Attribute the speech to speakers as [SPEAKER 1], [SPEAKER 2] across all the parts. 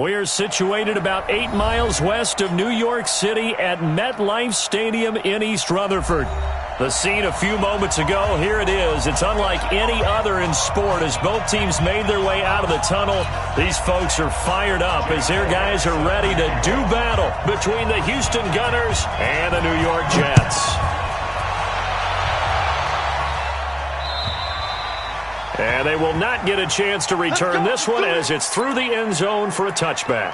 [SPEAKER 1] We are situated about 8 miles west of New York City at MetLife Stadium in East Rutherford. The scene a few moments ago, here it is. It's unlike any other in sport as both teams made their way out of the tunnel. These folks are fired up as their guys are ready to do battle between the Houston Gunners and the New York Jets. And they will not get a chance to return this one as it's through the end zone for a touchback.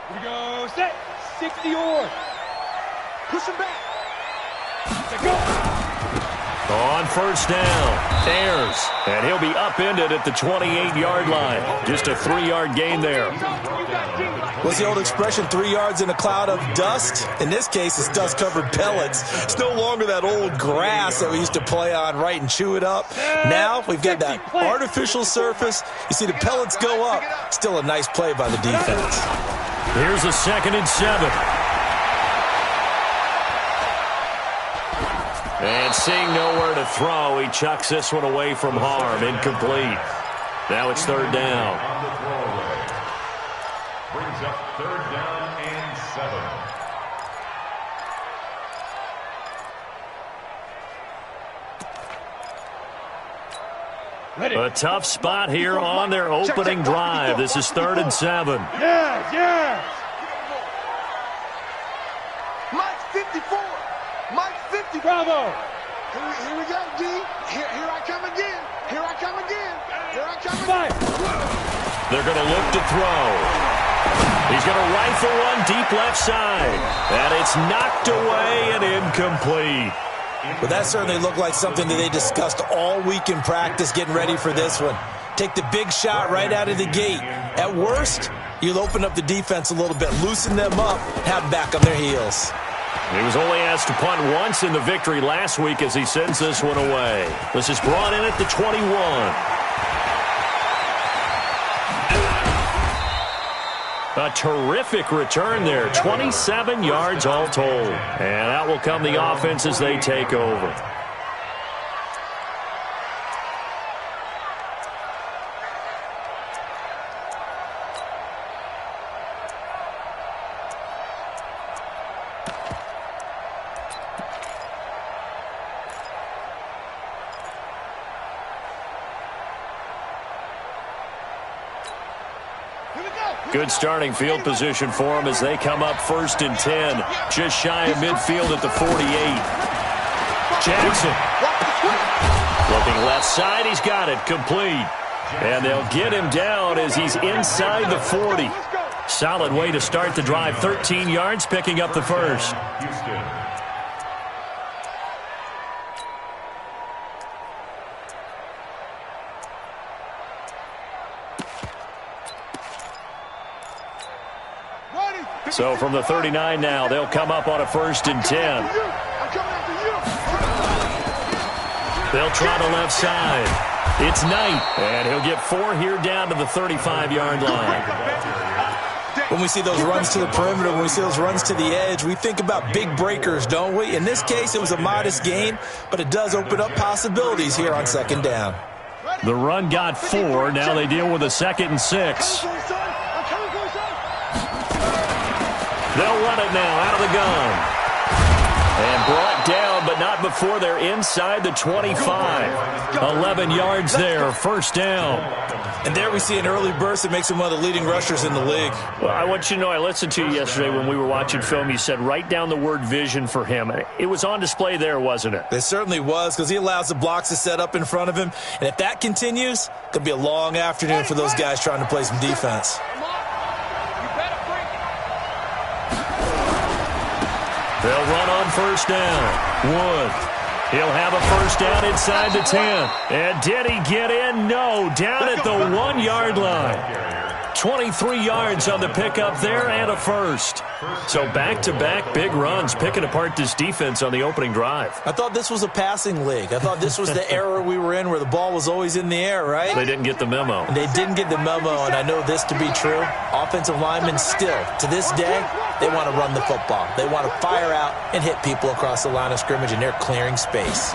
[SPEAKER 2] Here we go, set, 60 yard. Push him back. Let go.
[SPEAKER 1] On first down, Ayers, and he'll be upended at the 28-yard line. Just a 3-yard gain there.
[SPEAKER 3] What's the old expression, 3 yards in a cloud of dust? In this case, it's dust-covered pellets. It's no longer that old grass that we used to play on, right, and chew it up. Now we've got that artificial surface. You see the pellets go up. Still a nice play by the defense.
[SPEAKER 1] Here's a 2nd and 7. And seeing nowhere to throw, he chucks this one away from harm. Incomplete. Now it's 3rd down.
[SPEAKER 4] Brings up 3rd down and 7.
[SPEAKER 1] A tough spot here on their opening drive. This is 3rd and 7.
[SPEAKER 2] Yes, yes.
[SPEAKER 5] Mike 54. Mike 50.
[SPEAKER 2] Bravo.
[SPEAKER 5] Here we go, D. Here I come again. Here I come again. Here I come
[SPEAKER 2] Fight.
[SPEAKER 5] again.
[SPEAKER 1] They're going to look to throw. He's going to rifle one deep left side. And it's knocked away and incomplete.
[SPEAKER 3] But that certainly looked like something that they discussed all week in practice getting ready for this one. Take the big shot right out of the gate. At worst, you'll open up the defense a little bit, loosen them up, have them back on their heels.
[SPEAKER 1] He was only asked to punt once in the victory last week as he sends this one away. This is brought in at the 21. A terrific return there. 27 yards all told. And out will come the offense as they take over. Good starting field position for them as they come up 1st and 10. Just shy of midfield at the 48. Jackson. Looking left side. He's got it. Complete. And they'll get him down as he's inside the 40. Solid way to start the drive. 13 yards, picking up the first. So from the 39 now, they'll come up on a 1st and 10. They'll try the left side. It's Knight, and he'll get 4 here down to the 35-yard line.
[SPEAKER 3] When we see those runs to the perimeter, when we see those runs to the edge, we think about big breakers, don't we? In this case, it was a modest gain, but it does open up possibilities here on 2nd down.
[SPEAKER 1] The run got 4. Now they deal with a 2nd and 6. They'll run it now out of the gun. And brought down, but not before they're inside the 25. 11 yards there, 1st down.
[SPEAKER 3] And there we see an early burst that makes him one of the leading rushers in the league.
[SPEAKER 1] Well, I want you to know, I listened to you yesterday when we were watching film. You said write down the word vision for him. It was on display there, wasn't it?
[SPEAKER 3] It certainly was, because he allows the blocks to set up in front of him. And if that continues, it could be a long afternoon for those guys trying to play some defense.
[SPEAKER 1] They'll run on 1st down. Wood. He'll have a 1st down inside the 10. And did he get in? No. Down at the 1-yard line. 23 yards on the pickup there and a first. So back-to-back big runs, picking apart this defense on the opening drive.
[SPEAKER 3] I thought this was a passing league. I thought this was the era we were in where the ball was always in the air, right?
[SPEAKER 1] They didn't get the memo.
[SPEAKER 3] They didn't get the memo, and I know this to be true. Offensive linemen still, to this day, they want to run the football. They want to fire out and hit people across the line of scrimmage, and they're clearing space.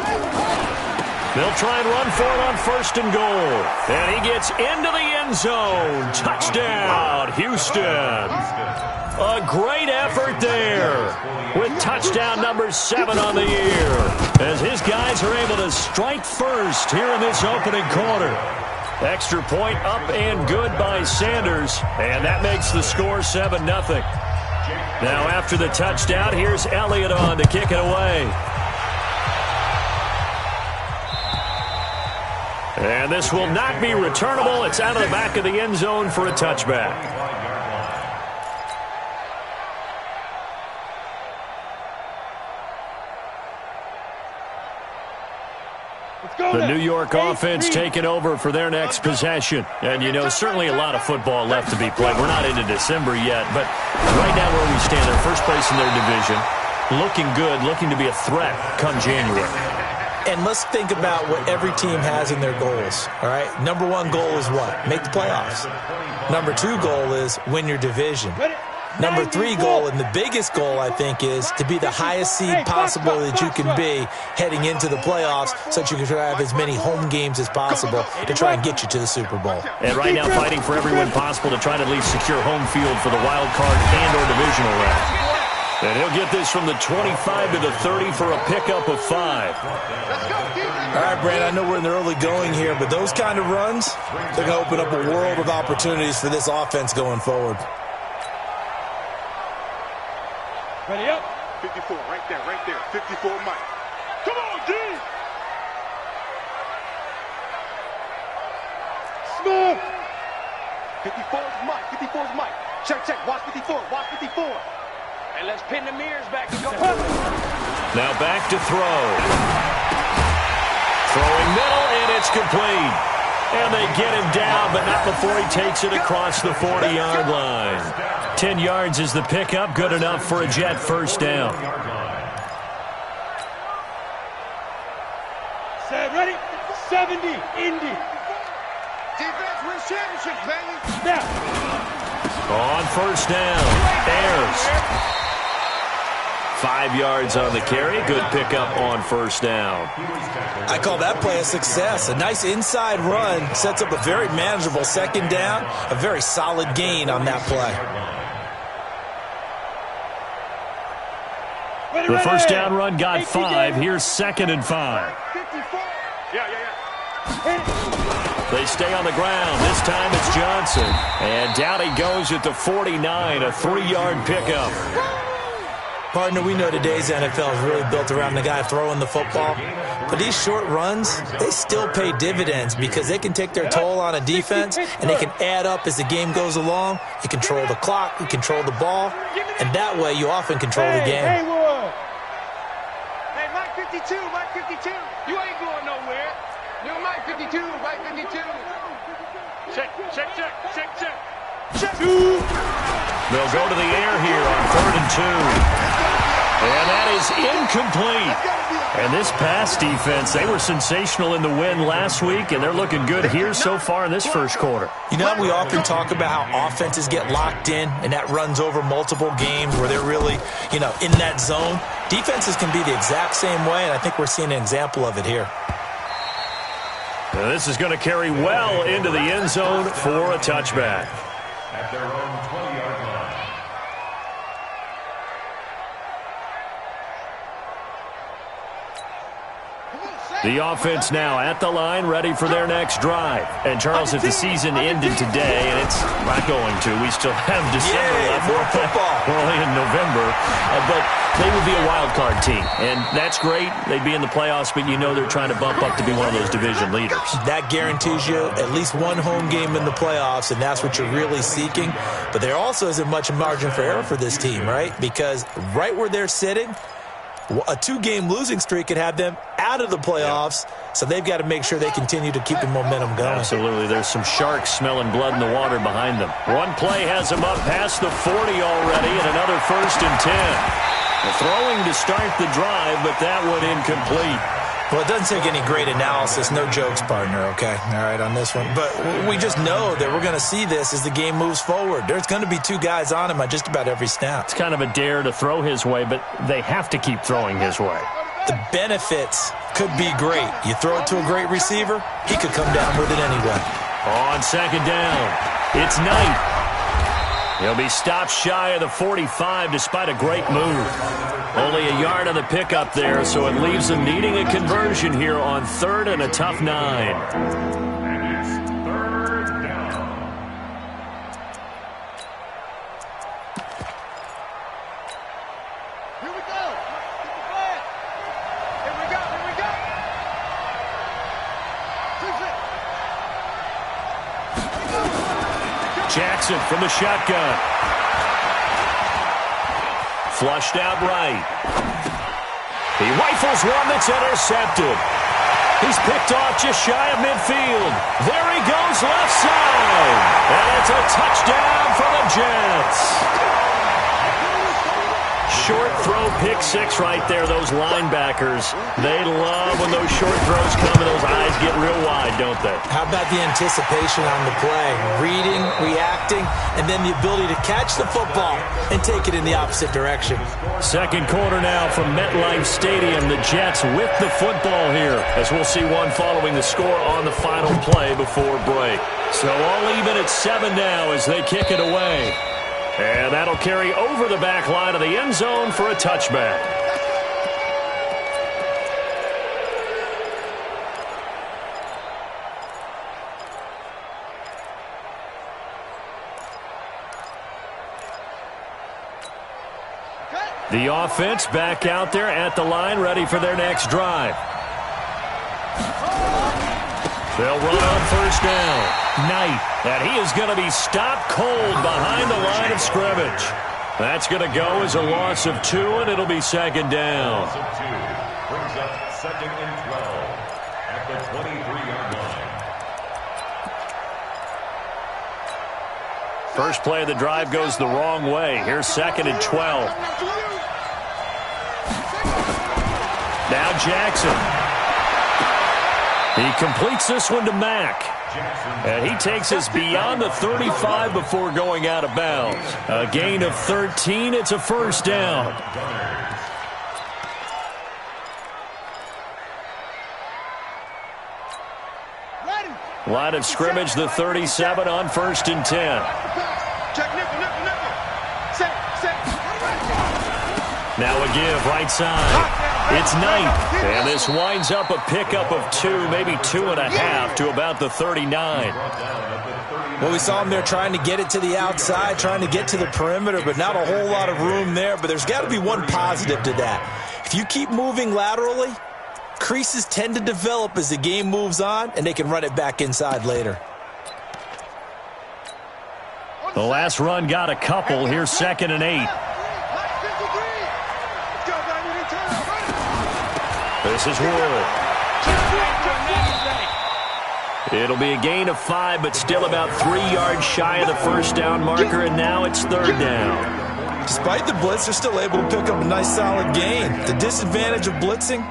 [SPEAKER 1] They'll try and run for it on 1st and goal. And he gets into the end zone. Touchdown, Houston. A great effort there with touchdown number 7 on the year as his guys are able to strike first here in this opening quarter. Extra point up and good by Sanders, and that makes the score 7-0. Now after the touchdown, here's Elliott on to kick it away. And this will not be returnable. It's out of the back of the end zone for a touchback. The New York offense taking over for their next possession. And, you know, certainly a lot of football left to be played. We're not into December yet, but right now where we stand, they're first place in their division. Looking good, looking to be a threat come January.
[SPEAKER 3] And let's think about what every team has in their goals, all right? Number 1 goal is what? Make the playoffs. Number 2 goal is win your division. Number 3 goal, and the biggest goal, I think, is to be the highest seed possible that you can be heading into the playoffs so that you can try to have as many home games as possible to try and get you to the Super Bowl.
[SPEAKER 1] And right now fighting for every win possible to try to at least secure home field for the wild card and or divisional round. And he'll get this from the 25 to the 30 for a pickup of 5.
[SPEAKER 3] All right, Brand, I know we're in the early going here, but those kind of runs, they're going to open up a world of opportunities for this offense going forward.
[SPEAKER 2] Ready up.
[SPEAKER 5] 54, right there, 54, Mike. Come on, D!
[SPEAKER 2] Smith.
[SPEAKER 5] 54 is Mike, 54 is Mike. Check, watch 54, watch 54.
[SPEAKER 2] And let's pin the mirrors back and go.
[SPEAKER 1] Now back to throw. Throwing middle, and it's complete. And they get him down, but not before he takes it across the 40-yard line. 10 yards is the pickup, good enough for a Jet first down.
[SPEAKER 2] Set, ready? 70, Indy.
[SPEAKER 5] Defense wins championships, baby.
[SPEAKER 2] Snap.
[SPEAKER 1] On first down, Bears. 5 yards on the carry. Good pickup on first down.
[SPEAKER 3] I call that play a success. A nice inside run sets up a very manageable second down. A very solid gain on that play.
[SPEAKER 1] The first down run got 5. Here's 2nd and 5.
[SPEAKER 5] 54. Yeah.
[SPEAKER 1] They stay on the ground. This time it's Johnson. And down he goes at the 49. A 3-yard pickup.
[SPEAKER 3] Partner, we know today's NFL is really built around the guy throwing the football. But these short runs, they still pay dividends because they can take their toll on a defense and they can add up as the game goes along. You control the clock, you control the ball, and that way you often control the game.
[SPEAKER 2] Hey,
[SPEAKER 5] Mike 52, Mike 52. You ain't going nowhere. You're Mike 52, Mike 52. Check.
[SPEAKER 1] They'll go to the air here on 3rd and 2. And that is incomplete. And this pass defense, they were sensational in the win last week, and they're looking good here so far in this first quarter.
[SPEAKER 3] You know, we often talk about how offenses get locked in, and that runs over multiple games where they're really, in that zone. Defenses can be the exact same way, and I think we're seeing an example of it here.
[SPEAKER 1] Now this is going to carry well into the end zone for a touchback.
[SPEAKER 4] At their own 20-yard line.
[SPEAKER 1] The offense now at the line, ready for their next drive. And, Charles, if the season ended today, and it's not going to, we still have December left.
[SPEAKER 3] More football.
[SPEAKER 1] We're only in November. But they would be a wild card team. And that's great. They'd be in the playoffs, but you know they're trying to bump up to be one of those division leaders.
[SPEAKER 3] That guarantees you at least one home game in the playoffs, and that's what you're really seeking. But there also isn't much margin for error for this team, right? Because right where they're sitting, A 2-game losing streak could have them out of the playoffs, so they've got to make sure they continue to keep the momentum going.
[SPEAKER 1] Absolutely. There's some sharks smelling blood in the water behind them. One play has them up past the 40 already, and another 1st and 10. Throwing to start the drive, but that one incomplete.
[SPEAKER 3] Well, it doesn't take any great analysis. No jokes, partner, okay? All right, on this one. But we just know that we're going to see this as the game moves forward. There's going to be 2 guys on him on just about every snap.
[SPEAKER 1] It's kind of a dare to throw his way, but they have to keep throwing his way.
[SPEAKER 3] The benefits could be great. You throw it to a great receiver, he could come down with it anyway.
[SPEAKER 1] On 2nd down, it's Knight. He'll be stopped shy of the 45 despite a great move. Only a yard on the pickup there, so it leaves them needing a conversion here on 3rd and a tough 9.
[SPEAKER 4] And it's 3rd down.
[SPEAKER 5] Here we go. Get the flag. Here we go. Here we go.
[SPEAKER 1] Jackson from the shotgun. Flushed out right. He rifles one that's intercepted. He's picked off just shy of midfield. There he goes left side. And it's a touchdown for the Jets. Short throw, pick 6 right there. Those linebackers, they love when those short throws come and those eyes get real wide, don't they?
[SPEAKER 3] How about the anticipation on the play? Reading, reacting, and then the ability to catch the football and take it in the opposite direction.
[SPEAKER 1] 2nd quarter now from MetLife Stadium. The Jets with the football here, as we'll see one following the score on the final play before break. So all even at 7 now as they kick it away. And that'll carry over the back line of the end zone for a touchback. The offense back out there at the line, ready for their next drive. They'll run on 1st down. Knight, and he is going to be stopped cold behind the line of scrimmage. That's going to go as a loss of 2, and it'll be 2nd down.
[SPEAKER 4] Loss of 2 brings up 2nd and 12 at the 23-yard line.
[SPEAKER 1] First play of the drive goes the wrong way. Here's 2nd and 12. Now Jackson. He completes this one to Mack. And he takes us beyond the 35 before going out of bounds. A gain of 13. It's a 1st down. Line of scrimmage, the 37 on 1st and 10. Now a give, right side. It's Knight, and this winds up a pickup of 2, maybe 2.5 to about the 39.
[SPEAKER 3] Well, we saw him there trying to get it to the outside, trying to get to the perimeter, but not a whole lot of room there. But there's got to be one positive to that. If you keep moving laterally, creases tend to develop as the game moves on, and they can run it back inside later.
[SPEAKER 1] The last run got a couple. Here's 2nd and 8. This is Wood. It'll be a gain of 5, but still about 3 yards shy of the 1st down marker, and now it's 3rd down.
[SPEAKER 3] Despite the blitz, they're still able to pick up a nice solid gain. The disadvantage of blitzing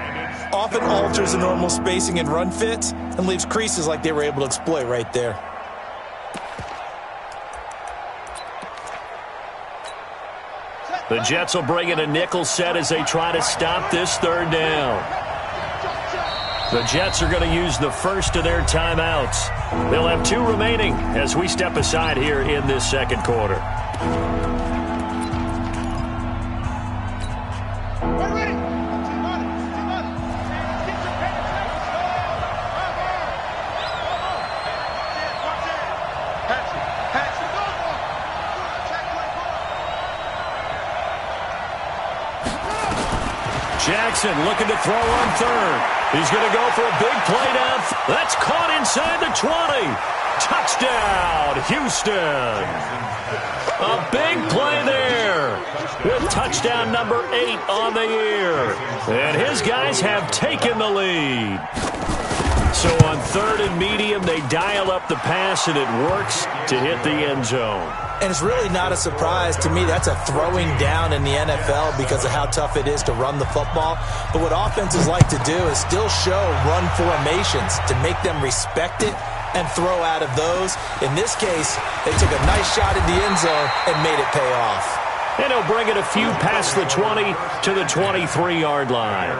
[SPEAKER 3] often alters the normal spacing and run fits and leaves creases like they were able to exploit right there.
[SPEAKER 1] The Jets will bring in a nickel set as they try to stop this 3rd down. The Jets are going to use the first of their timeouts. They'll have 2 remaining as we step aside here in this 2nd quarter. Jackson looking to throw on 3rd. He's going to go for a big play down. That's caught inside the 20. Touchdown, Houston. A big play there. there with touchdown number 8 on the year. And his guys have taken the lead. So on 3rd and medium, they dial up the pass, and it works to hit the end zone.
[SPEAKER 3] And it's really not a surprise to me. That's a throwing down in the NFL because of how tough it is to run the football. But what offenses like to do is still show run formations to make them respect it and throw out of those. In this case, they took a nice shot at the end zone and made it pay off.
[SPEAKER 1] And he'll bring it a few past the 20 to the 23-yard line.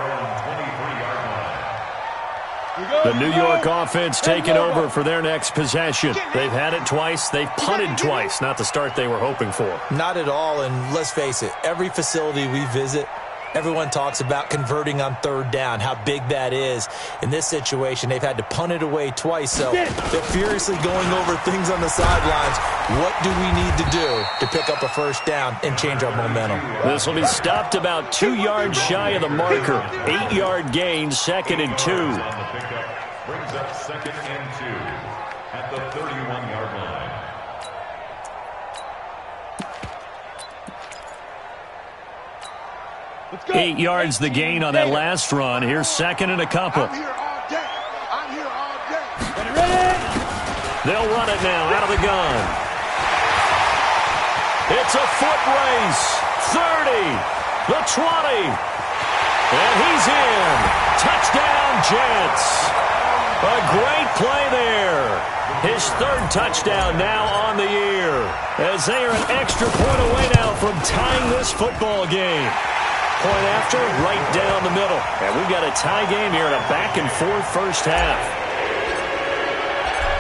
[SPEAKER 1] The New York offense taking over for their next possession. They've had it twice. They've punted twice. Not the start they were hoping for.
[SPEAKER 3] Not at all, and let's face it, every facility we visit, everyone talks about converting on 3rd down, how big that is. In this situation, they've had to punt it away twice, so they're furiously going over things on the sidelines. What do we need to do to pick up a 1st down and change our momentum?
[SPEAKER 1] This will be stopped about 2 yards shy of the marker. 8-yard gain, 2nd and 2.
[SPEAKER 4] Brings up 2nd and 2 at the 31-yard line.
[SPEAKER 1] 8 yards the gain on that last run. Here's 2nd and a couple.
[SPEAKER 5] I'm here all day. I'm here all day.
[SPEAKER 1] They'll run it now out of the gun. It's a foot race. 30, the 20. And he's in. Touchdown, Jets. A great play there. His 3rd touchdown now on the year, as they are an extra point away now from tying this football game. Point after, right down the middle. And we've got a tie game here in a back-and-forth first half.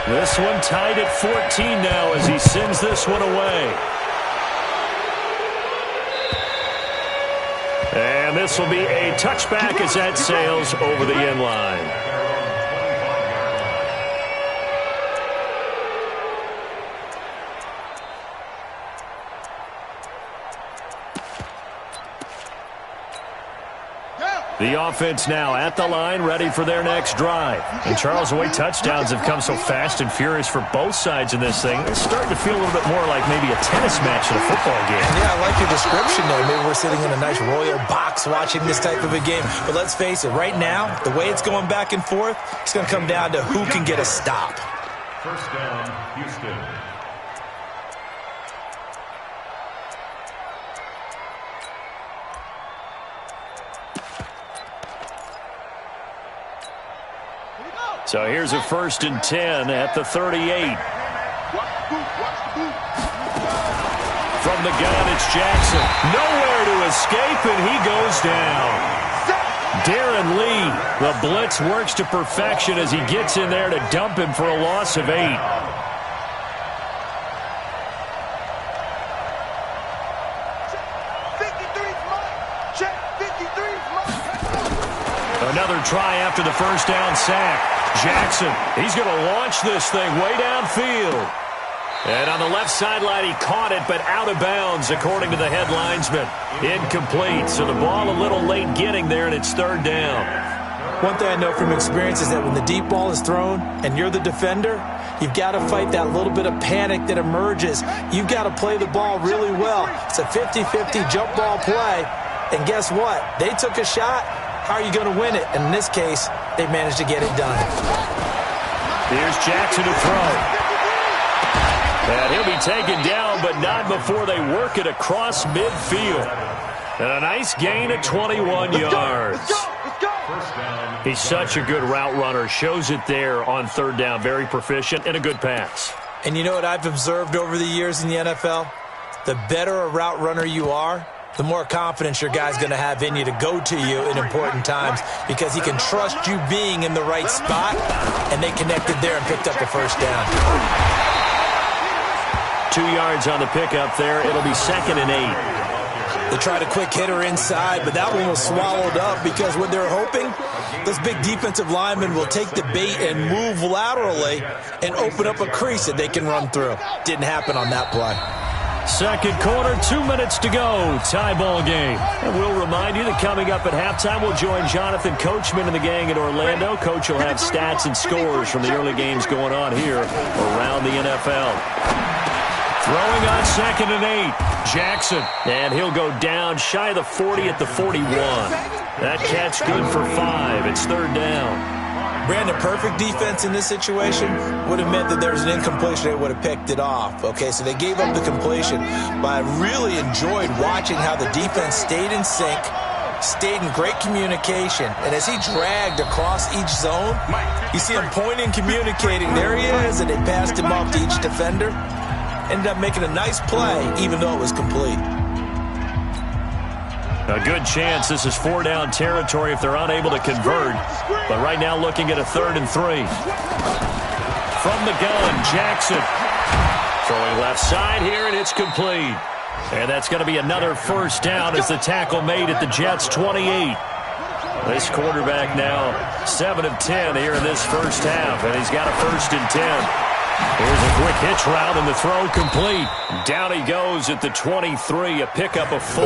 [SPEAKER 1] This one tied at 14 now as he sends this one away. And this will be a touchback as that sails over the end line. The offense now at the line, ready for their next drive. And Charles, the way touchdowns have come so fast and furious for both sides in this thing, it's starting to feel a little bit more like maybe a tennis match in a football game.
[SPEAKER 3] Yeah, I like your description there. Maybe we're sitting in a nice royal box watching this type of a game. But let's face it, right now, the way it's going back and forth, it's going to come down to who can get a stop.
[SPEAKER 4] 1st down, Houston.
[SPEAKER 1] So here's a 1st and 10 at the 38. From the gun, it's Jackson. Nowhere to escape, and he goes down. Darren Lee, the blitz works to perfection as he gets in there to dump him for a loss of 8. Another try after the 1st down sack. Jackson, he's going to launch this thing way downfield. And on the left sideline, he caught it, but out of bounds, according to the head linesman. Incomplete, so the ball a little late getting there, and it's 3rd down.
[SPEAKER 3] One thing I know from experience is that when the deep ball is thrown and you're the defender, you've got to fight that little bit of panic that emerges. You've got to play the ball really well. It's a 50-50 jump ball play, and guess what? They took a shot. How are you going to win it? And in this case, they managed to get it done.
[SPEAKER 1] Here's Jackson to throw. And he'll be taken down, but not before they work it across midfield. And a nice gain of 21 yards. He's such a good route runner. Shows it there on 3rd down. Very proficient and a good pass.
[SPEAKER 3] And you know what I've observed over the years in the NFL? The better a route runner you are, the more confidence your guy's going to have in you to go to you in important times because he can trust you being in the right spot, and they connected there and picked up the 1st down.
[SPEAKER 1] 2 yards on the pickup there. It'll be 2nd and 8.
[SPEAKER 3] They tried a quick hitter inside, but that one was swallowed up because what they're hoping, those big defensive linemen will take the bait and move laterally and open up a crease that they can run through. Didn't happen on that play.
[SPEAKER 1] Second quarter, 2 minutes to go. Tie ball game. And we'll remind you that coming up at halftime, we'll join Jonathan Coachman and the gang in Orlando. Coach will have stats and scores from the early games going on here around the NFL. Throwing on 2nd and 8. Jackson. And he'll go down shy of the 40 at the 41. That catch good for 5. It's 3rd down.
[SPEAKER 3] Brandon, perfect defense in this situation would have meant that there was an incompletion. They would have picked it off. Okay, so they gave up the completion. But I really enjoyed watching how the defense stayed in sync, stayed in great communication. And as he dragged across each zone, you see him pointing, communicating. There he is, and they passed him off to each defender. Ended up making a nice play, even though it was complete.
[SPEAKER 1] A good chance this is 4-down territory if they're unable to convert. But right now looking at a 3rd and 3. From the gun, Jackson. Throwing left side here, and it's complete. And that's going to be another 1st down as the tackle made at the Jets' 28. This quarterback now 7 of 10 here in this first half, and he's got a 1st and 10. Here's a quick hitch route, and the throw complete. Down he goes at the 23, a pickup of 4.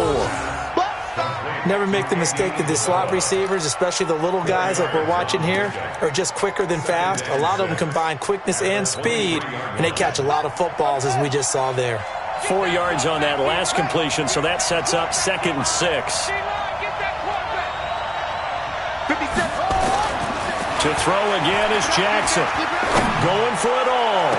[SPEAKER 3] Never make the mistake that the slot receivers, especially the little guys like we're watching here, are just quicker than fast. A lot of them combine quickness and speed, and they catch a lot of footballs, as we just saw there.
[SPEAKER 1] 4 yards on that last completion, so that sets up 2nd and 6. To throw again is Jackson. Going for it all.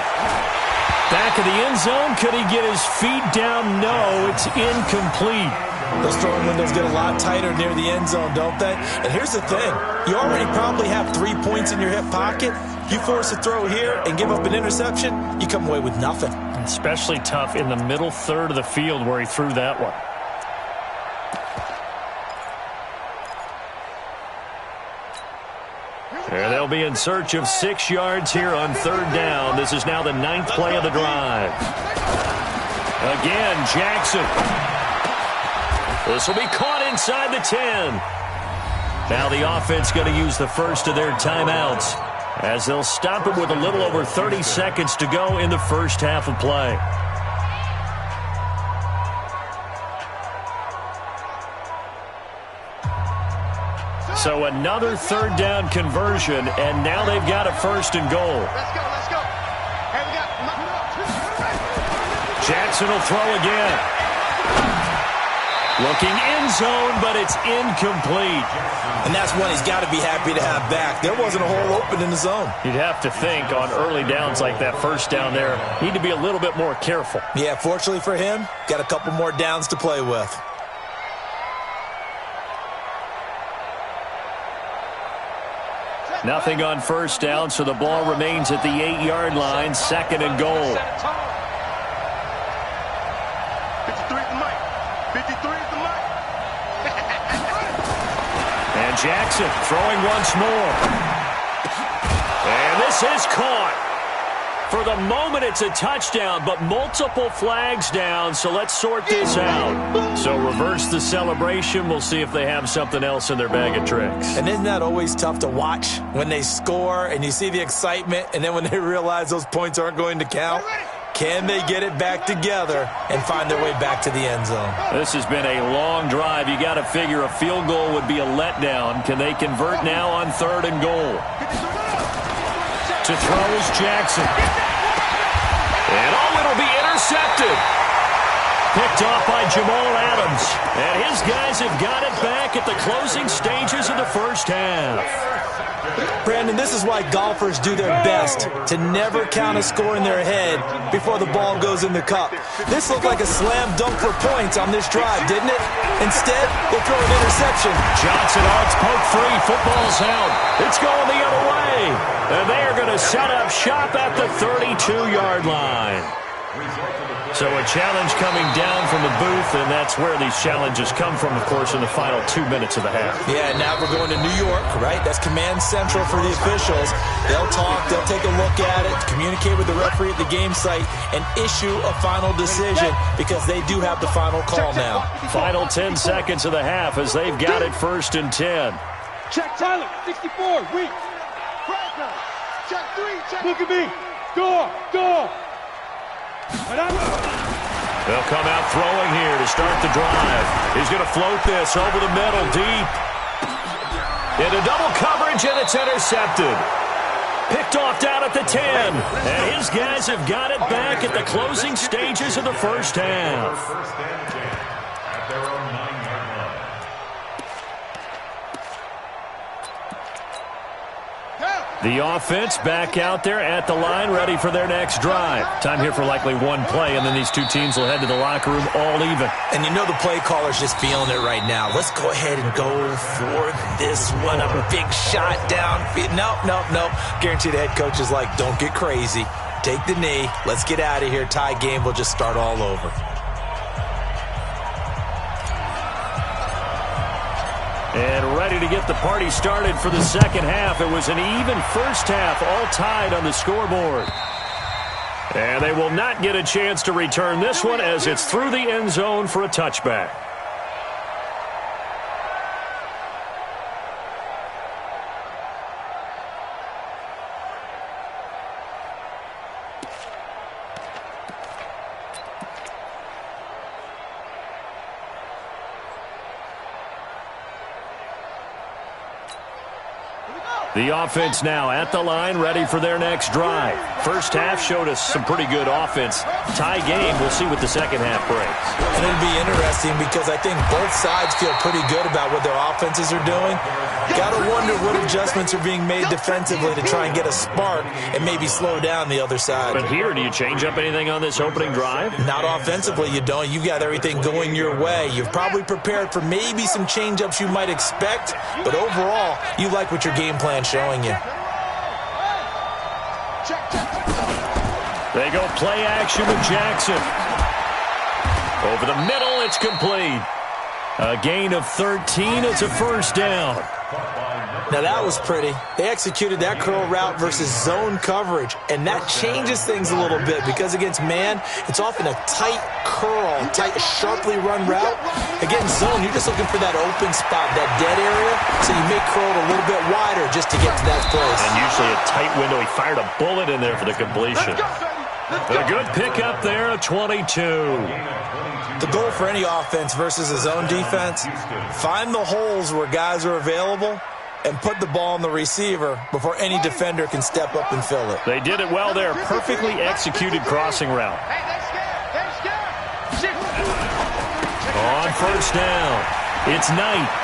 [SPEAKER 1] Back of the end zone. Could he get his feet down? No, it's incomplete.
[SPEAKER 3] Those throwing windows get a lot tighter near the end zone, don't they? And here's the thing. You already probably have 3 points in your hip pocket. You force a throw here and give up an interception, you come away with nothing.
[SPEAKER 1] Especially tough in the middle 3rd of the field where he threw that one. They'll be in search of 6 yards here on 3rd down. This is now the 9th play of the drive. Again, Jackson. This will be caught inside the 10. Now the offense going to use the first of their timeouts as they'll stop it with a little over 30 seconds to go in the first half of play. So another 3rd down conversion, and now they've got a 1st and goal.
[SPEAKER 5] Let's go. Hey, we got...
[SPEAKER 1] Jackson will throw again. Looking end zone, but it's incomplete.
[SPEAKER 3] And that's one he's got to be happy to have back. There wasn't a hole open in the zone.
[SPEAKER 1] You'd have to think on early downs like that 1st down there, need to be a little bit more careful.
[SPEAKER 3] Yeah, fortunately for him, got a couple more downs to play with.
[SPEAKER 1] Nothing on 1st down, so the ball remains at the 8-yard line, 2nd and goal.
[SPEAKER 5] 53 is the mic. 53 is the mic.
[SPEAKER 1] And Jackson throwing once more. And this is caught. For the moment, it's a touchdown, but multiple flags down, so let's sort this out. So reverse the celebration. We'll see if they have something else in their bag of tricks.
[SPEAKER 3] And isn't that always tough to watch when they score and you see the excitement, and then when they realize those points aren't going to count? Can they get it back together and find their way back to the end zone?
[SPEAKER 1] This has been a long drive. You got to figure a field goal would be a letdown. Can they convert now on 3rd and goal? To throw is Jackson. And it'll be intercepted. Picked off by Jamal Adams. And his guys have got it back at the closing stages of the first half.
[SPEAKER 3] Brandon, this is why golfers do their best to never count a score in their head before the ball goes in the cup. This looked like a slam dunk for points on this drive, didn't it? Instead, they throw an interception.
[SPEAKER 1] Johnson, it's poke free. Football's out. It's going the other way. And they are going to set up shop at the 32-yard line. So a challenge coming down from the booth, and that's where these challenges come from, of course, in the final 2 minutes of the half.
[SPEAKER 3] Yeah, now we're going to New York, right? That's command central for the officials. They'll talk, they'll take a look at it, communicate with the referee at the game site, and issue a final decision because they do have the final call now.
[SPEAKER 1] Final 10 seconds of the half as they've got it 1st and 10.
[SPEAKER 2] Check Tyler, 64, weak.
[SPEAKER 5] Check 3, check.
[SPEAKER 2] Look at me. Door.
[SPEAKER 1] They'll come out throwing here to start the drive. He's going to float this over the middle, deep. Into double coverage, and it's intercepted. Picked Picked off down at the 10. And his guys have got it back at the closing stages of the first half.
[SPEAKER 4] First and 10 at their own 9-yard line.
[SPEAKER 1] The offense back out there at the line, ready for their next drive. Time here for likely one play, and then these two teams will head to the locker room all even.
[SPEAKER 3] And you know the play caller's just feeling it right now. Let's go ahead and go for this one. A big shot downfield. Nope. Guarantee the head coach is like, don't get crazy. Take the knee. Let's get out of here. Tie game. We'll just start all over.
[SPEAKER 1] And ready to get the party started for the second half. It was an even first half, all tied on the scoreboard. And they will not get a chance to return this one as it's through the end zone for a touchback. The offense now at the line, ready for their next drive. First half showed us some pretty good offense. Tie game, we'll see what the second half brings.
[SPEAKER 3] And it'll be interesting because I think both sides feel pretty good about what their offenses are doing. Got to wonder what adjustments are being made defensively to try and get a spark and maybe slow down the other side.
[SPEAKER 1] But here, do you change up anything on this opening drive?
[SPEAKER 3] Not offensively, you don't. You've got everything going your way. You've probably prepared for maybe some change-ups you might expect, but overall, you like what your game plan showing you.
[SPEAKER 1] They go play action with Jackson. Over the middle, it's complete. A gain of 13, it's a first down.
[SPEAKER 3] Now that was pretty. They executed that curl route versus zone coverage, and that changes things a little bit because against man, it's often a tight curl, tight, sharply run route. Against zone, you're just looking for that open spot, that dead area, so you may curl it a little bit wider just to get to that place.
[SPEAKER 1] And usually a tight window. He fired a bullet in there for the completion. A good pickup there, a 22.
[SPEAKER 3] The goal for any offense versus a zone defense, find the holes where guys are available and put the ball on the receiver before any defender can step up and fill it.
[SPEAKER 1] They did it well there. Perfectly executed crossing route. On first down, it's Knight.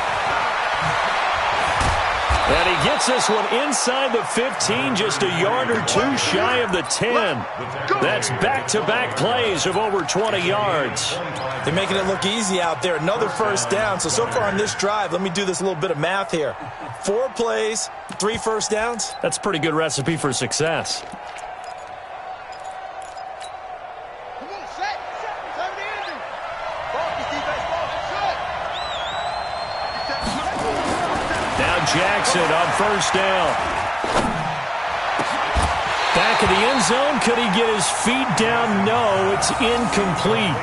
[SPEAKER 1] And he gets this one inside the 15, just a yard or two shy of the 10. That's back-to-back plays of over 20 yards.
[SPEAKER 3] They're making it look easy out there. Another first down. So far on this drive, let me do this little bit of math here. 4 plays, 3 first downs.
[SPEAKER 1] That's a pretty good recipe for success. Jackson on first down. Back in the end zone. Could he get his feet down? No, it's incomplete.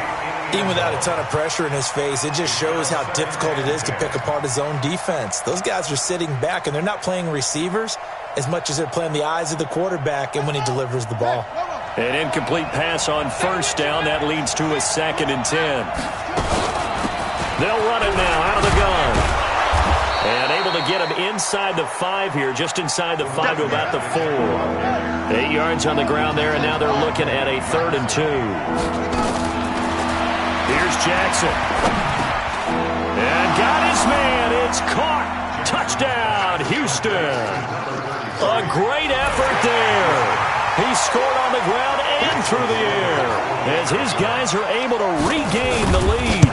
[SPEAKER 3] Even without a ton of pressure in his face, it just shows how difficult it is to pick apart his own defense. Those guys are sitting back, and they're not playing receivers as much as they're playing the eyes of the quarterback and when he delivers the ball.
[SPEAKER 1] An incomplete pass on first down. That leads to a 2nd and 10. They'll run it now out of the gun. And able to get him inside the 5 here, just inside the 5 to about the 4. 8 yards on the ground there, and now they're looking at a 3rd and 2. Here's Jackson. And got his man. It's caught. Touchdown, Houston. A great effort there. He scored on the ground and through the air as his guys are able to regain the lead.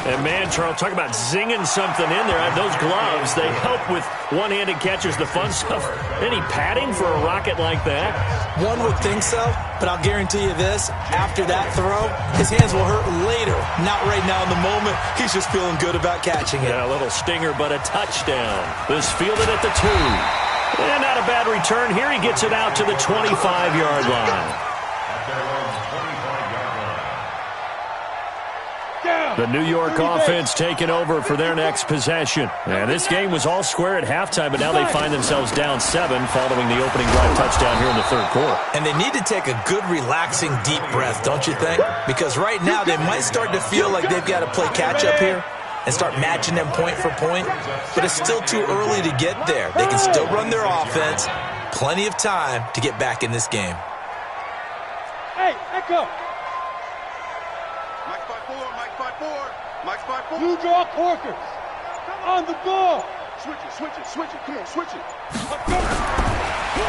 [SPEAKER 1] And, man, Charles, talk about zinging something in there. Those gloves, they help with one-handed catches, the fun stuff. Any padding for a rocket like that?
[SPEAKER 3] One would think so, but I'll guarantee you this. After that throw, his hands will hurt later. Not right now in the moment. He's just feeling good about catching it.
[SPEAKER 1] Yeah, a little stinger, but a touchdown. This fielded at the 2. And not a bad return. Here he gets it out to the 25-yard line. The New York offense taking over for their next possession. And this game was all square at halftime, but now they find themselves down 7 following the opening drive touchdown here in the 3rd quarter.
[SPEAKER 3] And they need to take a good, relaxing, deep breath, don't you think? Because right now they might start to feel like they've got to play catch-up here and start matching them point for point. But it's still too early to get there. They can still run their offense, Plenty of time to get back in this game.
[SPEAKER 2] Hey, Echo.
[SPEAKER 5] Mike 5-4, Mike 5-4, Mike 5-4.
[SPEAKER 2] You draw corkers. On the ball.
[SPEAKER 5] Switch it, switch it, switch it. Come on, switch it.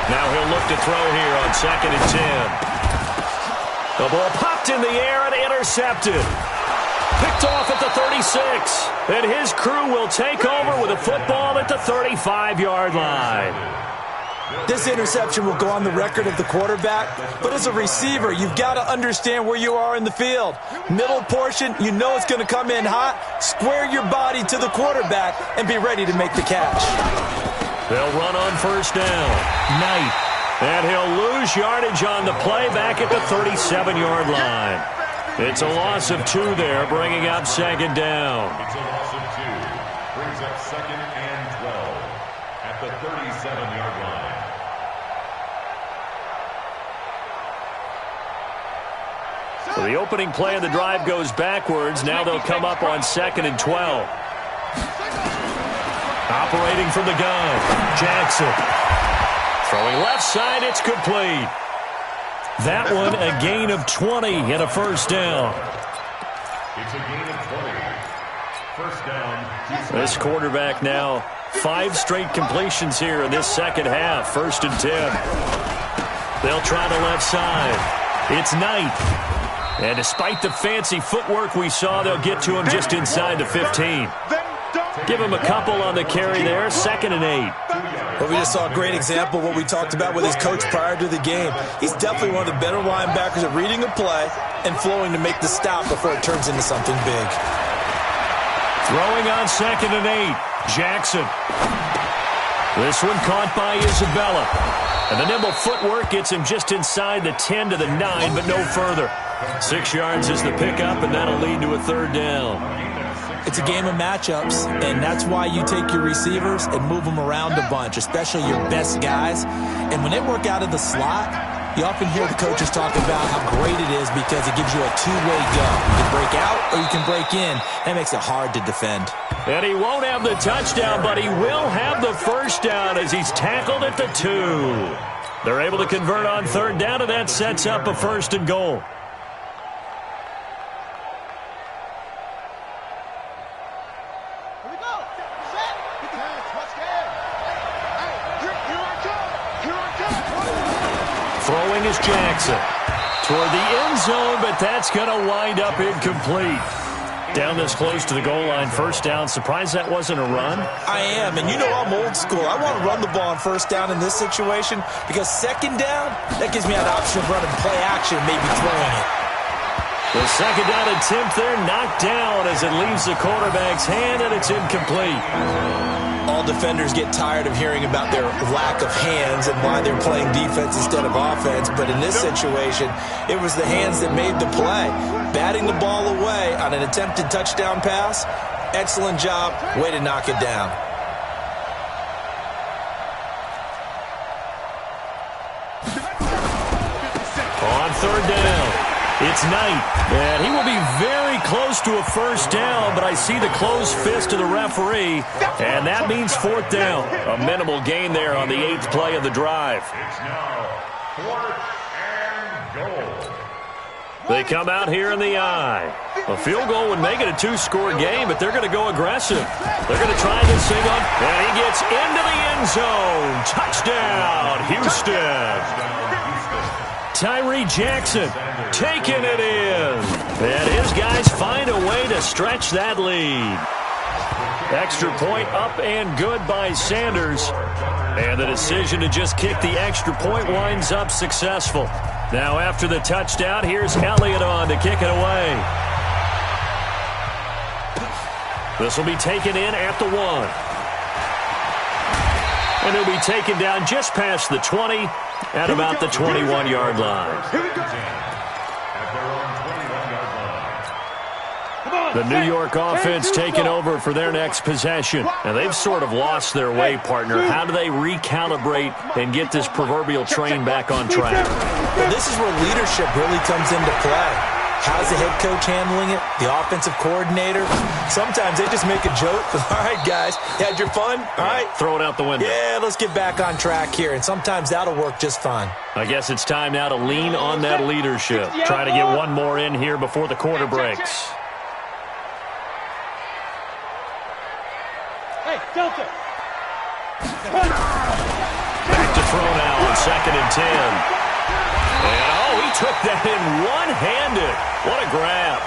[SPEAKER 1] Now he'll look to throw here on 2nd and 10. The ball popped in the air and intercepted. Picked off at the 36. And his crew will take over with a football at the 35-yard line.
[SPEAKER 3] This interception will go on the record of the quarterback, but as a receiver, you've got to understand where you are in the field. Middle portion, you know it's going to come in hot. Square your body to the quarterback and be ready to make the catch.
[SPEAKER 1] They'll run on 1st down. Knight. And he'll lose yardage on the play back at the 37-yard line. It's a loss of 2 there, bringing up 2nd down.
[SPEAKER 4] It's a loss of 2. Brings up 2nd and 12 at the 37-yard line.
[SPEAKER 1] So the opening play of the drive goes backwards. Now they'll come up on 2nd and 12. Operating from the gun, Jackson. Throwing left side, it's complete. That one, a gain of 20 and a 1st down.
[SPEAKER 4] It's a gain of 20. 1st down.
[SPEAKER 1] This quarterback now 5 straight completions here in this 2nd half. 1st and 10. They'll try the left side. It's Knight. And despite the fancy footwork we saw, they'll get to him just inside the 15. Give him a couple on the carry there. 2nd and 8.
[SPEAKER 3] Well, we just saw a great example of what we talked about with his coach prior to the game. He's definitely one of the better linebackers at reading a play and flowing to make the stop before it turns into something big.
[SPEAKER 1] Throwing on 2nd and 8. Jackson. This one caught by Isabella. And the nimble footwork gets him just inside the 10 to the 9, but no further. 6 yards is the pickup, and that'll lead to a 3rd down.
[SPEAKER 3] It's a game of matchups, and that's why you take your receivers and move them around a bunch, especially your best guys. And when they work out of the slot, you often hear the coaches talk about how great it is because it gives you a two-way go. You can break out or you can break in. That makes it hard to defend.
[SPEAKER 1] And he won't have the touchdown, but he will have the 1st down as he's tackled at the 2. They're able to convert on 3rd down, and that sets up a 1st and goal. Throwing is Jackson toward the end zone, but that's going to wind up incomplete. Down this close to the goal line, 1st down. Surprised that wasn't a run?
[SPEAKER 3] I am, and you know I'm old school. I want to run the ball on 1st down in this situation because 2nd down, that gives me an option of running play action, maybe throwing it.
[SPEAKER 1] The 2nd down attempt there knocked down as it leaves the quarterback's hand, and it's incomplete.
[SPEAKER 3] All defenders get tired of hearing about their lack of hands and why they're playing defense instead of offense. But in this situation, it was the hands that made the play. Batting the ball away on an attempted touchdown pass, excellent job. Way to knock it down.
[SPEAKER 1] On 3rd down. It's Knight, and he will be very close to a 1st down, but I see the closed fist of the referee, and that means 4th down. A minimal gain there on the 8th play of the drive.
[SPEAKER 4] It's now 4th and goal.
[SPEAKER 1] They come out here in the eye. A field goal would make it a 2-score game, but they're going to go aggressive. They're going to try this thing on, and he gets into the end zone. Touchdown, Houston. Tyree Jackson taking it in. And his guys find a way to stretch that lead. Extra point up and good by Sanders. And the decision to just kick the extra point winds up successful. Now after the touchdown, here's Elliott on to kick it away. This will be taken in at the 1. And it'll be taken down just past the 20 at about the 21-yard line. The New York offense taking over for their next possession. And they've sort of lost their way, partner. How do they recalibrate and get this proverbial train back on track?
[SPEAKER 3] Well, this is where leadership really comes into play. How's the head coach handling it? The offensive coordinator? Sometimes they just make a joke. All right, guys, you had your fun? All right.
[SPEAKER 1] Throw it out the window.
[SPEAKER 3] Yeah, let's get back on track here, and sometimes that'll work just fine.
[SPEAKER 1] I guess it's time now to lean on that leadership. Try to get one more in here before the quarter breaks.
[SPEAKER 2] Hey, Delta.
[SPEAKER 1] Back to throw now on 2nd and 10. And, he took that in one-handed. What a grab.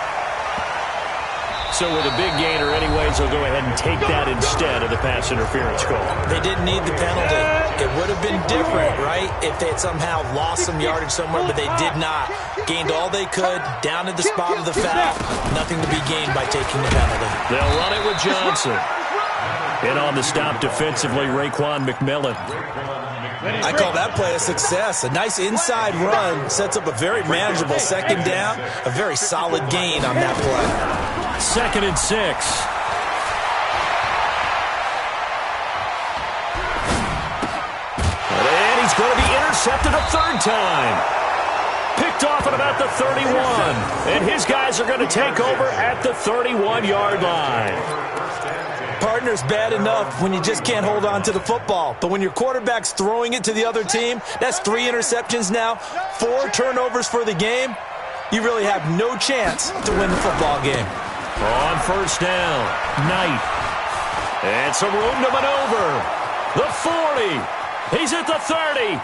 [SPEAKER 1] So with a big gainer anyways, they'll go ahead and take that instead of the pass interference call.
[SPEAKER 3] They didn't need the penalty. It would have been different, right, if they had somehow lost some yardage somewhere, but they did not. Gained all they could, down to the spot of the foul. Nothing to be gained by taking the penalty.
[SPEAKER 1] They'll run it with Johnson. In on the stop defensively, Raekwon McMillan.
[SPEAKER 3] I call that play a success. A nice inside run sets up a very manageable 2nd down. A very solid gain on that play.
[SPEAKER 1] 2nd and 6. And he's going to be intercepted a 3rd time. Picked off at about the 31. And his guys are going to take over at the 31-yard line.
[SPEAKER 3] Partner's bad enough when you just can't hold on to the football. But when your quarterback's throwing it to the other team, that's 3 interceptions now, 4 turnovers for the game. You really have no chance to win the football game.
[SPEAKER 1] On 1st down, Knight. And some room to maneuver. The 40. He's at the 30.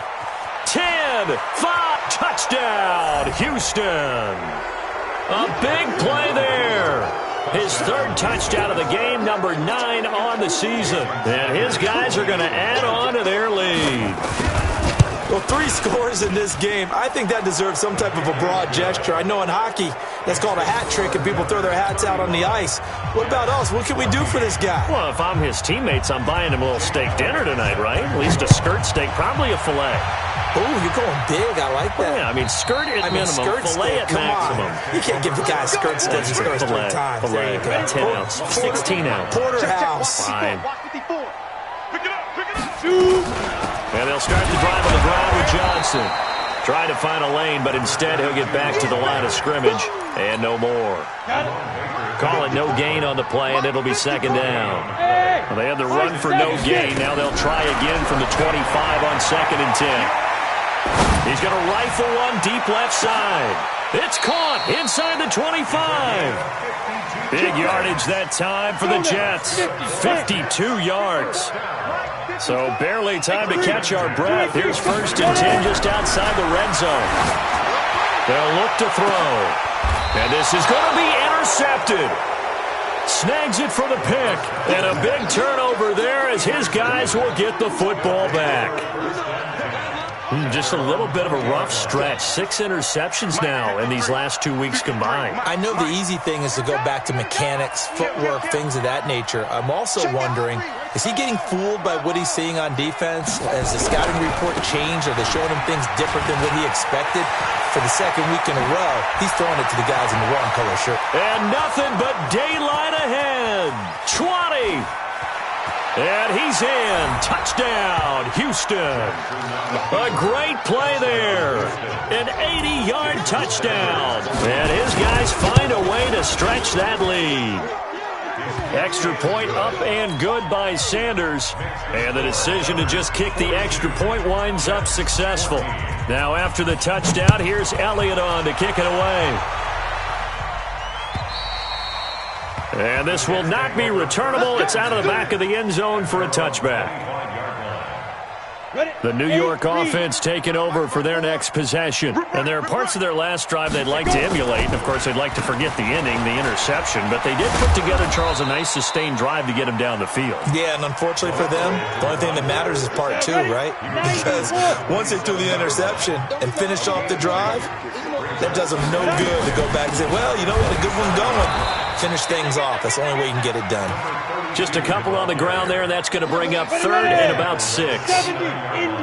[SPEAKER 1] 10, 5, touchdown, Houston. A big play there. His 3rd touchdown of the game, number 9 on the season. And his guys are going to add on to their lead.
[SPEAKER 3] Well, 3 scores in this game. I think that deserves some type of a broad gesture. I know in hockey, that's called a hat trick, and people throw their hats out on the ice. What about us? What can we do for this guy?
[SPEAKER 1] Well, if I'm his teammates, I'm buying him a little steak dinner tonight, right? At least a skirt steak, probably a filet.
[SPEAKER 3] Oh, you're going big. I like that.
[SPEAKER 1] Yeah, I mean, skirt at minimum,
[SPEAKER 3] skirt
[SPEAKER 1] filet
[SPEAKER 3] steak.
[SPEAKER 1] at maximum.
[SPEAKER 3] You can't give the guy a skirt steak. He scores 3 times.
[SPEAKER 1] Filet, 10 ounce, 16 ounce.
[SPEAKER 3] Porterhouse.
[SPEAKER 1] Fine.
[SPEAKER 2] Pick it up, pick it up.
[SPEAKER 1] And they'll start the drive on the ground with Johnson. Trying to find a lane, but instead he'll get back to the line of scrimmage. And no more. Call it no gain on the play, and it'll be 2nd down. Well, they had the run for no gain. Now they'll try again from the 25 on 2nd and 10. He's going to rifle one deep left side. It's caught inside the 25. Big yardage that time for the Jets. 52 yards. So barely time to catch our breath. Here's 1st and 10 just outside the red zone. They'll look to throw. And this is going to be intercepted. Snags it for the pick. And a big turnover there as his guys will get the football back. Just a little bit of a rough stretch. 6 interceptions now in these last 2 weeks combined.
[SPEAKER 3] I know the easy thing is to go back to mechanics, footwork, things of that nature. I'm also wondering, is he getting fooled by what he's seeing on defense? Has the scouting report changed? Are they showing him things different than what he expected? For the 2nd week in a row, he's throwing it to the guys in the wrong color shirt.
[SPEAKER 1] And nothing but daylight ahead. 20. And he's in. Touchdown, Houston. A great play there. An 80-yard touchdown. And his guys find a way to stretch that lead. Extra point up and good by Sanders. And the decision to just kick the extra point winds up successful. Now after the touchdown, here's Elliott on to kick it away. And this will not be returnable. It's out of the back of the end zone for a touchback. The New York offense taking over for their next possession. And there are parts of their last drive they'd like to emulate. And, of course, they'd like to forget the inning, the interception. But they did put together, Charles, a nice sustained drive to get him down the field.
[SPEAKER 3] Yeah, and unfortunately for them, the only thing that matters is part 2, right? Because once they threw the interception and finished off the drive, that does them no good to go back and say, well, you know, we had a good one going. Finish things off. That's the only way you can get it done.
[SPEAKER 1] Just a couple on the ground there, and that's going to bring up 3rd and about 6.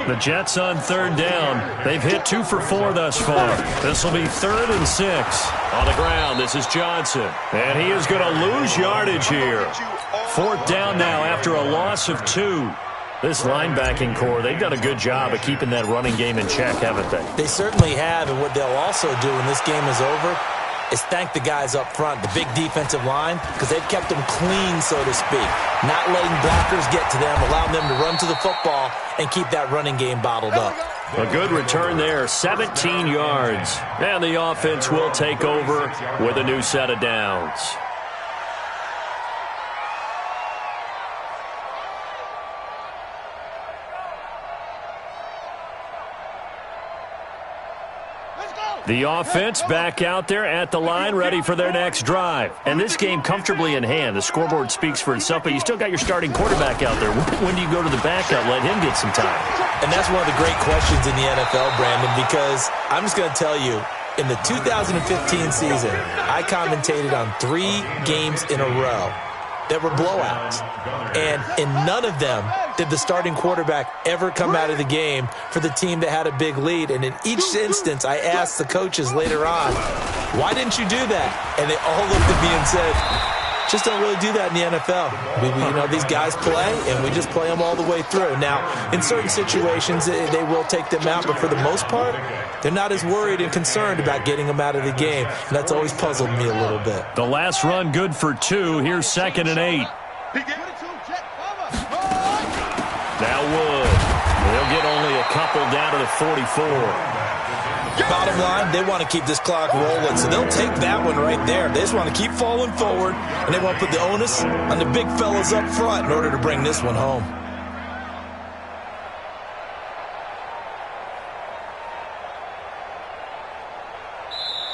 [SPEAKER 1] The Jets on 3rd down. They've hit 2 for 4 thus far. This will be 3rd and 6. On the ground, this is Johnson. And he is going to lose yardage here. 4th down now after a loss of 2. This linebacking core, they've done a good job of keeping that running game in check, haven't they?
[SPEAKER 3] They certainly have, and what they'll also do when this game is over is thank the guys up front, the big defensive line, because they've kept them clean, so to speak. Not letting blockers get to them, allowing them to run to the football and keep that running game bottled up.
[SPEAKER 1] A good return there, 17 yards. And the offense will take over with a new set of downs. The offense back out there at the line, ready for their next drive. And this game comfortably in hand. The scoreboard speaks for itself, but you still got your starting quarterback out there. When do you go to the backup, let him get some time?
[SPEAKER 3] And that's one of the great questions in the NFL, Brandon, because I'm just going to tell you, in the 2015 season, I commentated on 3 games in a row that were blowouts. And in none of them did the starting quarterback ever come out of the game for the team that had a big lead. And in each instance, I asked the coaches later on, why didn't you do that? And they all looked at me and said, just don't really do that in the NFL. These guys play, and we just play them all the way through. Now, in certain situations, they will take them out, but for the most part, they're not as worried and concerned about getting them out of the game. And that's always puzzled me a little bit.
[SPEAKER 1] The last run good for 2. Here's 2nd and 8. Now Wood. They'll get only a couple down to the 44.
[SPEAKER 3] Bottom line, they want to keep this clock rolling, so they'll take that one right there. They just want to keep falling forward, and they want to put the onus on the big fellas up front in order to bring this one home.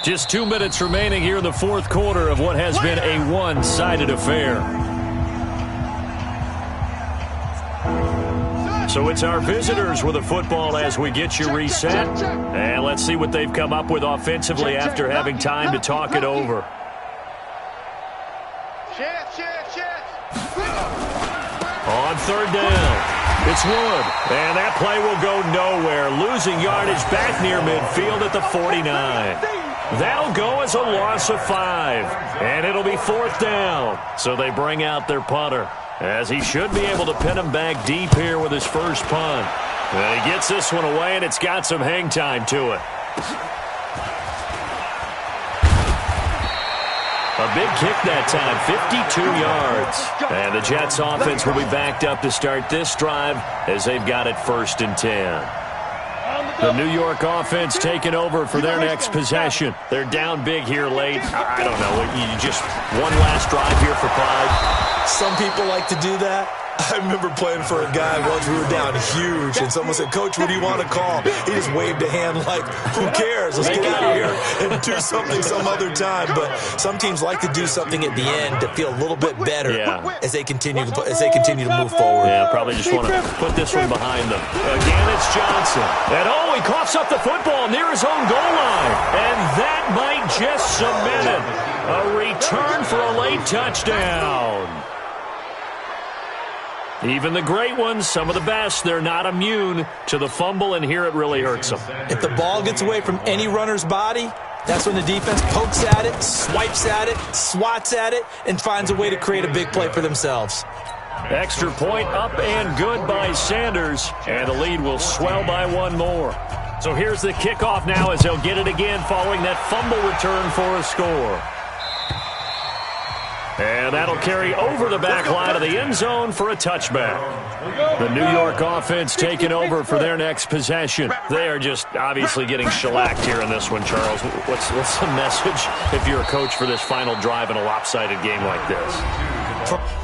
[SPEAKER 1] Just 2 minutes remaining here in the fourth quarter of what has been a one-sided affair. So it's our visitors with the football as we get you reset. And let's see what they've come up with offensively after having time to talk it over. On 3rd down, it's Wood. And that play will go nowhere. Losing yardage back near midfield at the 49. That'll go as a loss of 5. And it'll be 4th down. So they bring out their punter, as he should be able to pin him back deep here with his first punt. And he gets this one away, and it's got some hang time to it. A big kick that time, 52 yards. And the Jets offense will be backed up to start this drive as they've got it 1st and 10. The New York offense taking over for their next possession. They're down big here late. I don't know. You just one last drive here for pride.
[SPEAKER 3] Some people like to do that. I remember playing for a guy once. We were down huge, and someone said, "Coach, what do you want to call?" He just waved a hand like, who cares? Let's get out of here and do something some other time. But some teams like to do something at the end to feel a little bit better as they continue to move forward.
[SPEAKER 1] Yeah, probably just want to put this one behind them. Again, it's Johnson. And he coughs up the football near his own goal line. And that might just cement it. A return for a late touchdown. Even the great ones, some of the best, they're not immune to the fumble, and here it really hurts them.
[SPEAKER 3] If the ball gets away from any runner's body, that's when the defense pokes at it, swipes at it, swats at it, and finds a way to create a big play for themselves.
[SPEAKER 1] Extra point up and good by Sanders, and the lead will swell by 1 more. So here's the kickoff now as they'll get it again following that fumble return for a score. And that'll carry over the back line of the end zone for a touchback. The New York offense taking over for their next possession. They are just obviously getting shellacked here in this one, Charles. What's the message if you're a coach for this final drive in a lopsided game like this?